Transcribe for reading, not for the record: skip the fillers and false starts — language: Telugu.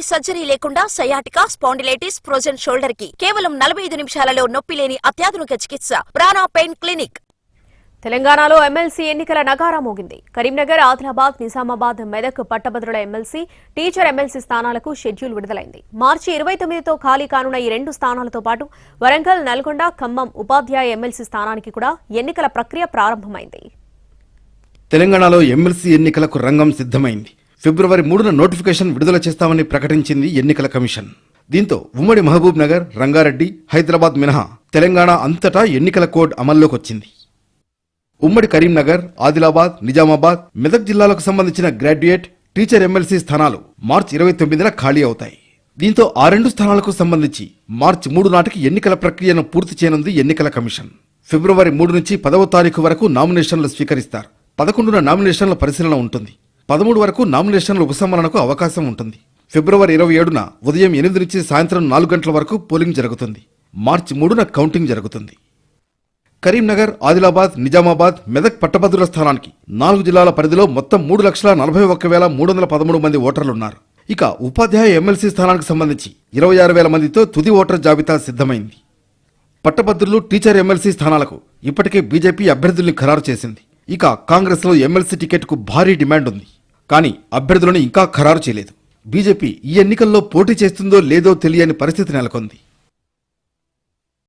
సర్జరీ లేకుండా సయాటికా, స్పాండిలైటిస్, ఫ్రోజన్ షోల్డర్ కి కేవలం 45 నిమిషాలలో నొప్పి లేని అత్యాధునిక చికిత్స ప్రాణ పెయిన్ క్లినిక్. తెలంగాణలో ఎమ్మెల్సీ ఎన్నికల నగారా మోగింది. కరీంనగర్, ఆదిలాబాద్, నిజామాబాద్, మెదక్ పట్టభద్రుల ఎమ్మెల్సీ, టీచర్ ఎమ్మెల్సీ స్థానాలకు షెడ్యూల్ విడుదలైంది. మార్చి 29తో ఖాళీ కానున్న ఈ 2 స్థానాలతో పాటు వరంగల్, నల్గొండ, ఖమ్మం ఉపాధ్యాయ ఎమ్మెల్సీ స్థానానికి కూడా ఎన్నికల ప్రక్రియ ప్రారంభమైంది. తెలంగాణలో ఎమ్మెల్సీ ఎన్నికలకు రంగం సిద్ధమైంది. ఫిబ్రవరి 3న నోటిఫికేషన్ విడుదల చేస్తామని ప్రకటించింది ఎన్నికల కమిషన్. దీంతో ఉమ్మడి మహబూబ్ నగర్, రంగారెడ్డి, హైదరాబాద్ మినహా తెలంగాణ అంతటా ఎన్నికల కోడ్ అమల్లోకి వచ్చింది. ఉమ్మడి కరీంనగర్, ఆదిలాబాద్, నిజామాబాద్, మెదక్ జిల్లాలకు సంబంధించిన గ్రాడ్యుయేట్, టీచర్ ఎమ్మెల్సీ స్థానాలు మార్చి 29న ఖాళీ అవుతాయి. దీంతో ఆ 2 స్థానాలకు సంబంధించి మార్చి 3 నాటికి ఎన్నికల ప్రక్రియను పూర్తి చేయనుంది ఎన్నికల కమిషన్. ఫిబ్రవరి 3 నుంచి 10వ తారీఖు వరకు నామినేషన్లు స్వీకరిస్తారు. 11న నామినేషన్ల పరిశీలన ఉంటుంది. 13 వరకు నామినేషన్ల ఉపసంహరణకు అవకాశం ఉంటుంది. ఫిబ్రవరి 27న ఉదయం 8 నుంచి సాయంత్రం 4 గంటల వరకు పోలింగ్ జరుగుతుంది. మార్చి 3న కౌంటింగ్ జరుగుతుంది. కరీంనగర్, ఆదిలాబాద్, నిజామాబాద్, మెదక్ పట్టభద్రుల స్థానానికి 4 జిల్లాల పరిధిలో మొత్తం 3,41,313 మంది ఓటర్లున్నారు. ఇక ఉపాధ్యాయ ఎమ్మెల్సీ స్థానానికి సంబంధించి 26,000 మందితో తుది ఓటర్ జాబితా సిద్ధమైంది. పట్టభద్రులు, టీచర్ ఎమ్మెల్సీ స్థానాలకు ఇప్పటికే బీజేపీ అభ్యర్థుల్ని ఖరారు చేసింది. ఇక కాంగ్రెస్లో ఎమ్మెల్సీ టికెట్కు భారీ డిమాండ్ ఉంది. కానీ అభ్యర్థులను ఇంకా ఖరారు చేయలేదు. బీజేపీ ఈ ఎన్నికల్లో పోటీ చేస్తుందో లేదో తెలియని పరిస్థితి నెలకొంది.